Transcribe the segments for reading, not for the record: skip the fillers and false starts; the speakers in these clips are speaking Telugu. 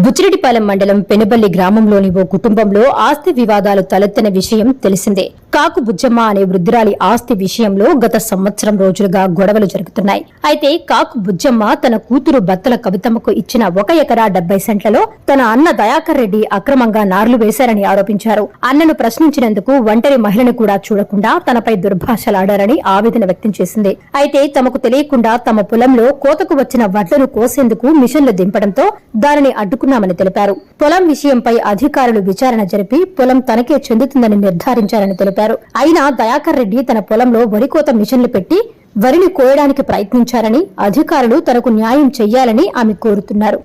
బుచ్చిరెడ్డిపాలెం మండలం పెనుబల్లి గ్రామంలోని ఓ కుటుంబంలో ఆస్తి వివాదాలు తలెత్తిన విషయం తెలిసిందే. కాకు బుజ్జమ్మ అనే వృద్ధురాలి ఆస్తి విషయంలో గత సంవత్సరం రోజులుగా గొడవలు జరుగుతున్నాయి. అయితే కాకు బుజ్జమ్మ తన కూతురు బత్తల కవితమ్మకు ఇచ్చిన 1 ఎకరా 70 సెంట్లలో తన అన్న దయాకర్ రెడ్డి అక్రమంగా నార్లు వేశారని ఆరోపించారు. అన్నను ప్రశ్నించినందుకు ఒంటరి మహిళను కూడా చూడకుండా తనపై దుర్భాషలాడారని ఆవేదన వ్యక్తం చేసింది. అయితే తమకు తెలియకుండా తమ పొలంలో కోతకు వచ్చిన వడ్లను కోసేందుకు మిషన్లు దింపడంతో దానిని అడ్డుకున్నామని తెలిపారు. పొలం విషయంపై అధికారులు విచారణ జరిపి పొలం తనకే చెందుతుందని నిర్ధారించారని తెలిపారు. అయినా దయాకర్ రెడ్డి తన పొలంలో వరి కోత మిషన్లు పెట్టి వరిని కోయడానికి ప్రయత్నించారని, అధికారులు తనకు న్యాయం చెయ్యాలని ఆమె కోరుతున్నారు.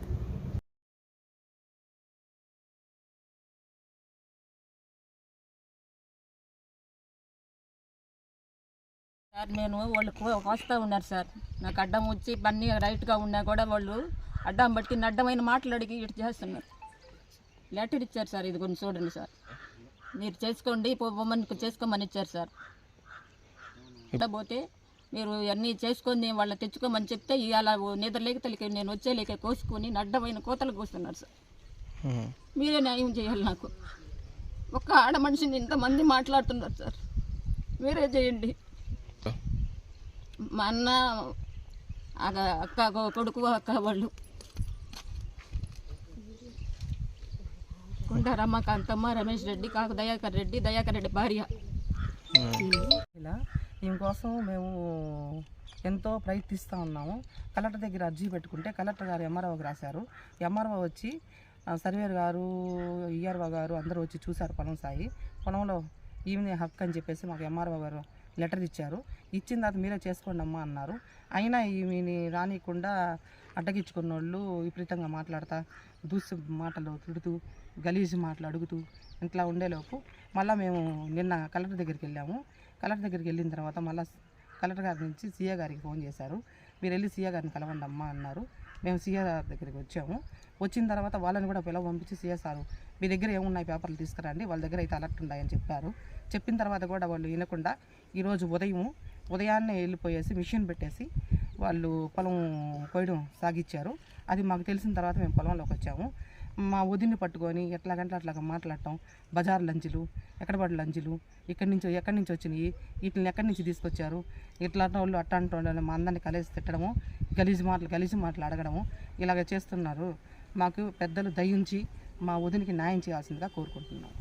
సార్ నేను వాళ్ళు వస్తూ ఉన్నారు సార్. నాకు అడ్డం వచ్చి పన్నీ రైట్గా ఉన్నా కూడా వాళ్ళు అడ్డం బట్టి అడ్డమైన మాటలు అడిగి ఇటు చేస్తున్నారు. లెటర్ ఇచ్చారు సార్, ఇది కొన్ని చూడండి సార్, మీరు చేసుకోండి పొమ్మని చేసుకోమని ఇచ్చారు సార్. ఇట్లా పోతే మీరు అన్నీ చేసుకొని వాళ్ళ తెచ్చుకోమని చెప్తే ఇవాళ నిద్రలేక తెలియక నేను వచ్చేలేక కోసుకొని అడ్డమైన కోతలు కోస్తున్నారు సార్. మీరే న్యాయం చేయాలి. నాకు ఒక్క ఆడ మనిషిని ఇంతమంది మాట్లాడుతున్నారు సార్, మీరే చేయండి. మా అన్న అక్క కొడుకు అక్క వాళ్ళు కొండ రమ్మకాంతమ్మ, రమేష్ రెడ్డి, కాకు దయాకర్ రెడ్డి భార్య. ఇలా దీనికోసం మేము ఎంతో ప్రయత్నిస్తూ ఉన్నాము. కలెక్టర్ దగ్గర అర్జీ పెట్టుకుంటే కలెక్టర్ గారు ఎంఆర్ఓకి రాశారు. ఎంఆర్ఓ వచ్చి సర్వేర్ గారు, ఈఆర్ఓ గారు అందరూ వచ్చి చూశారు పొలం సాయి. పొలంలో ఈమె హక్కు అని చెప్పేసి మాకు ఎంఆర్ఓ గారు లెటర్ ఇచ్చారు. ఇచ్చిన తర్వాత మీరే చేసుకోండి అమ్మా అన్నారు. అయినా ఈమెని రానియకుండా అడ్డగించుకున్న వాళ్ళు విపరీతంగా మాట్లాడతా, దూసి మాటలు తిడుతూ, గలీజు మాటలు అడుగుతూ ఇంట్లో ఉండేలోపు మళ్ళీ మేము నిన్న కలెక్టర్ దగ్గరికి వెళ్ళాము. కలెక్టర్ దగ్గరికి వెళ్ళిన తర్వాత మళ్ళీ కలెక్టర్ గారి నుంచి సీఏ గారికి ఫోన్ చేశారు. మీరు వెళ్ళి సీఏ గారిని కలవండి అమ్మా అన్నారు. మేము సీఏ గారి దగ్గరికి వచ్చాము. వచ్చిన తర్వాత వాళ్ళని కూడా పిలవ పంపించి సీఏ సారు మీ దగ్గర ఏమున్నాయి పేపర్లు తీసుకురండి, వాళ్ళ దగ్గర అయితే అలర్ట్ ఉన్నాయని చెప్పారు. చెప్పిన తర్వాత కూడా వాళ్ళు వినకుండా ఈరోజు ఉదయాన్నే వెళ్ళిపోయేసి మిషన్ పెట్టేసి వాళ్ళు పొలం కోయడం సాగిచ్చారు. అది మాకు తెలిసిన తర్వాత మేము పొలంలోకి వచ్చాము. మా వదిన్ని పట్టుకొని ఎట్లాగంటే అట్లాగా మాట్లాడటం, బజార్ లంచులు, ఎక్కడ పడి లంచులు, ఎక్కడి నుంచి వచ్చినాయి, వీటిని ఎక్కడి నుంచి తీసుకొచ్చారు, ఇట్లా వాళ్ళు అట్ట అంటుండే మా అందరినీ కలిసి తిట్టడము, గలీజు మాటలు అడగడము ఇలాగ చేస్తున్నారు. మాకు పెద్దలు దయించి మా వదినికి న్యాయం చేయాల్సిందిగా కోరుకుంటున్నాం.